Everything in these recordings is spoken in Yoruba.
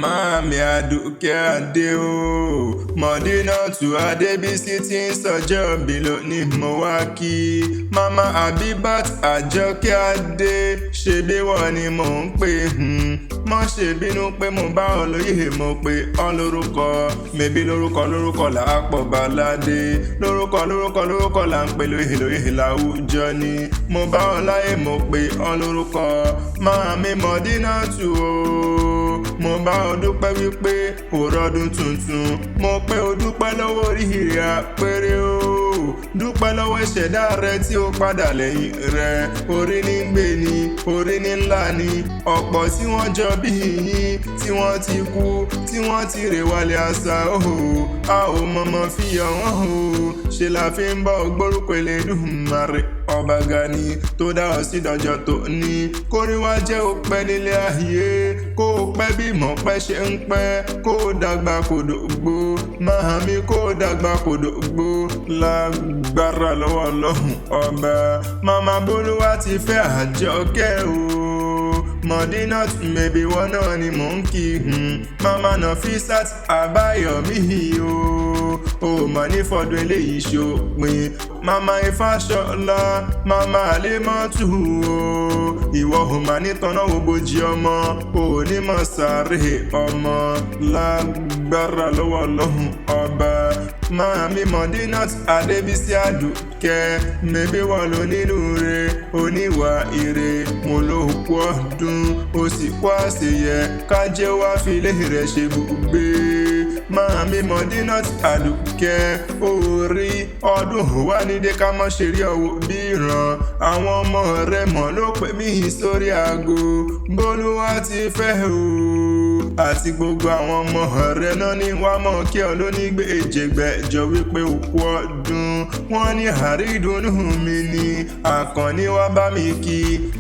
Màámi Àdùkẹ́ Adé o, Mọ̀dínátù Adébísí tí ń sọjọ́ bí lónìí mo wá kí. Mama Abibat Àjọkẹ́ Adé, ṣebí wọ́n ni mò ń pè. Mọ́ ṣe bínú pé mo bá ọ lóyè, mo pè ọ́ lórúkọ. Mèbí lórúkọ là á pọ̀ baládé. Lórúkọ là ń pè lóyè láwùjọ ni. Mo bá ọ láyé, mo pè ọ́ lórúkọ. Màámi Mọ̀dínátù o, mo bá ọ dúpẹ́ wípé òrọ́dún tuntun. Mo pé o dúpẹ́ lọ́wọ́ oríire àpẹẹrẹ o. Dúpẹ́ lọ́wọ́ ìṣẹ̀dá rẹ tí ó padà lẹ́yìn rẹ. Orí ní gbé ni, orí ní ńlá ni. Ọ̀pọ̀ tí wọ́n jọ bí yín, tí wọ́n ti kú, tí wọ́n ti rè wálé àṣà o. A ò mọ̀mọ́ fi yọ̀ wọ́n o. Ṣe la fi ń bọ́ gbórúkọ Elédùmarè ọba Gani tó dá ọ sí dọjọ́ tó ní. Kórí wá jẹ́ ó pẹ́ nílé ayé, kó o pẹ́ bí mọ̀ pẹ́ ṣe ń pẹ́, kó o dàgbà kò dògbò. Màámi kó o dàgbà kò dògbò lágbára lọ́wọ́ Ọlọ́run ọba. Màmá Bolúwa ti fẹ́ Àjọkẹ́ o. Mọ̀dínátù mèbí wọn náà ni mò ń kí. Mama Nafisat Àbáyọ̀mí o. O mà ní fọdún eléyìí ṣòpin. Mama Ifáṣọlá, Mama Alimọ́tù o. Ìwọ ò mà ní tọ́nà ògbójì ọmọ, o ò ní mọ̀ sáré ọmọ lágbára lọ́wọ́ Ọlọ́run ọba. Màámi Mọ̀dínátù Adébísí Àdùkẹ́, mèbí wọ́n ló nínú rẹ̀, oníwà ire. Mo ló kú ọdún, ó sì kú àṣeyẹ, kájẹ́ wá filé rẹ̀ ṣe gbùgbé. Màámi Mọ̀dínátù Àdùkẹ́, orí ọdún wà nídé ká mọ́ ṣe rí ọwọ́ bí ìran. Àwọn ọmọ rẹ̀ mọ̀ ló pè mí sórí aago. Bólúwa ti fẹ́ o. Àti gbogbo àwọn ọmọ rẹ̀ náà ní wá mọ̀ kí ọ ló ní gbé èjègbẹ́jọ wípé òkú ọdún. Wọ́n ní àrídùnnú mi ni. Àkànní wá bá mi kí,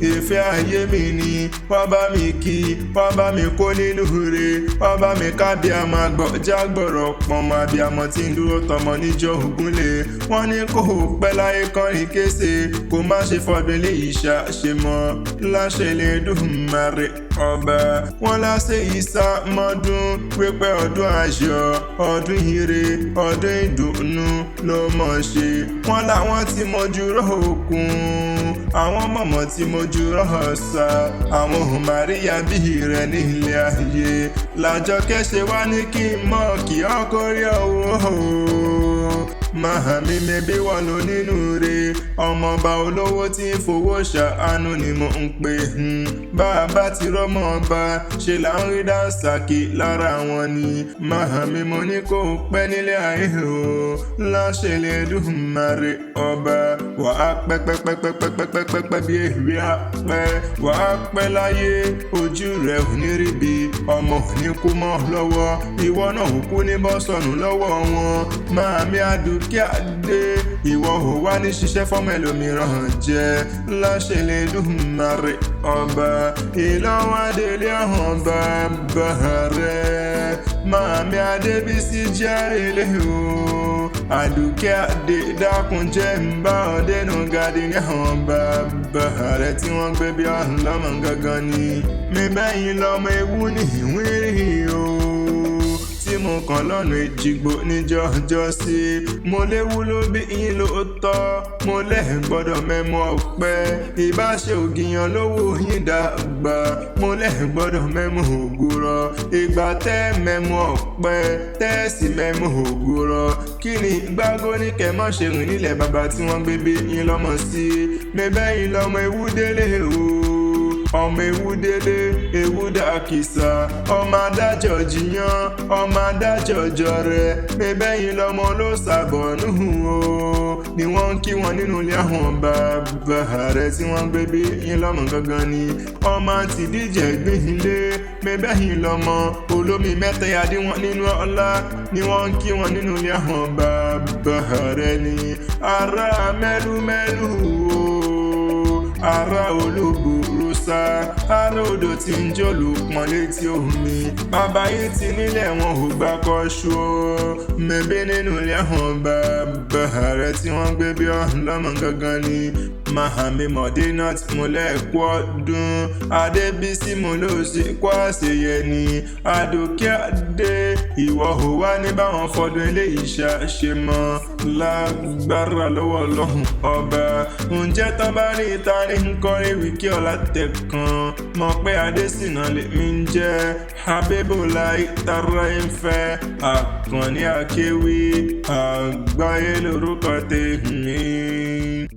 ìfẹ́ ayé mi ni. Wá bá mi kí, wá bá mi kó nínú rẹ̀. Wá bá mi ká bí a máa gbọ́jà gbọ̀rọ̀ pọ̀nmọ́ abiyamọ tí ń dúró tọmọ níjọ́ ògúnlé. Wọ́n ní kó o pẹ́ láyé kọrin kése, kó má ṣe fọdún eléyìí ṣàṣemọ́ láṣẹ Elédùmarè ọba. Wọ́n láṣẹ ìsàmọ́dún wípé ọdún ayọ̀, ọdún ire, ọdún ìdùnnú ló mọ̀ ṣe. Wọ́n láwọn tí mojú rọ́ọ̀kùn, àwọn mọ̀mọ́ tí mojú rọ́ọ̀sà, àwọn ohun Màríyá bí rẹ̀ nílé ayé. L'Àjọkẹ́ ṣe wá ní kí n mọ̀ kí ọkọ rí ọwọ́. Màámi mèbí wọ́n ló nínú rẹ̀, ọmọọba olówó tí ń fowó ṣàánú ni mò ń pè. Bàbá ti rọ́mọ ọba, ṣe là ń rí dànsàkì lára wọn ni. Màámi mo ní kó o pẹ́ nílé ayé o, láṣẹ Elédùmarè ọba. Wà á pẹ́ bí ewé àpẹ́. Wà á pẹ́ láyé, ojú rẹ̀ ò ní rí bí. Ọmọ ò ní kú mọ́ lọ́wọ́, ìwọ náà ò kú ní bọ́ sọnù lọ́wọ́ wọn. Màámi Àdùkẹ́ Adé, ìwọ ò wá ní ṣiṣẹ́ fọ́mọ ẹlòmíràn jẹ láṣẹ Elédùmarè ọba. Ìlọ́wọ́ adélé ọ̀hún bàbá rẹ̀. Màámi Adébísí jẹ́ ilé o. Àdùkẹ́ Adé dákun jẹ́ ń bá ọ dénú gadi ní ọ̀hún bàbá rẹ̀ tí wọ́n gbé bí ọ̀hún lọ́mọ gangan ni. Mi bẹ́yìn lọ́mọ ewu ní ìwírí o. Tí mo kàn lọ́nà Ejigbo níjọ́jọ́ sí. Mo léwu ló bí yín lóòótọ́, mo lẹ́ẹ̀ gbọ́dọ̀ mẹ́mú ọ̀pẹ. Ìbáṣe ògìyàn lówó yín dàgbà, mo lẹ́ẹ̀ gbọ́dọ̀ mẹ́mú ògùrọ̀. Ìgbà tẹ́ mẹ́mú ọ̀pẹ, tẹ́ sì mẹ́mú ògùrọ̀. Kí ni gbágbó ní kẹ́mọ́ ṣe rìn nílẹ̀ bàbá tí wọ́n gbé bí yín lọ́mọ sí. Mẹ́bẹ́yìn lọ́mọ ewu délé o. Ọmọ ewu délé, ewu dàkìsà. Ọmọ adájọ́ jiyàn, ọmọ adájọ́ jọrẹ. Mẹ́bẹ́yìn lọ́mọ ló sàbọ̀nù o. Ni wọ́n ń kí wọn nínú ilé àwọn bàbá rẹ̀ tí wọ́n gbé bí yín lọ́mọ gangan ni. Ọmọ ti díje gbìn ilé. Mẹ́bẹ́yìn lọ́mọ olómi mẹ́ta yadí wọn nínú ọlá. Ni wọ́n ń kí wọn nínú ilé àwọn bàbá rẹ̀ ni. Ará mẹ́lúmẹ́lú o. Ará olóbùrú sá, ará odò tí ń jòlù pọ́n létí omi. Bàbá yìí ti nílẹ̀ wọn ò gbà kọ́ṣù o. Mẹ́bí nínú ilé àwọn bàbá rẹ̀ tí wọ́n gbé bí ọ̀hún lọ́mọ gangan ni. mahami Modinat múlẹ̀kú ọdún Adébísí mo ló sì kó àṣeyẹ ni Adòkè Adé ìwọ ò wá ní báwọn fọdún eléyìí ṣe mọ́ lágbára lọ́wọ́ Ọlọ́run ọba ǹjẹ́ tán bá rí ìta ní nkọrin wíkí ọ̀la tẹ̀kan mọ̀ pé Adésínà lèmi ń jẹ́ Habibulahi tara ìfẹ́ Akanni Akewi Agbaye lórúkọ tèmi.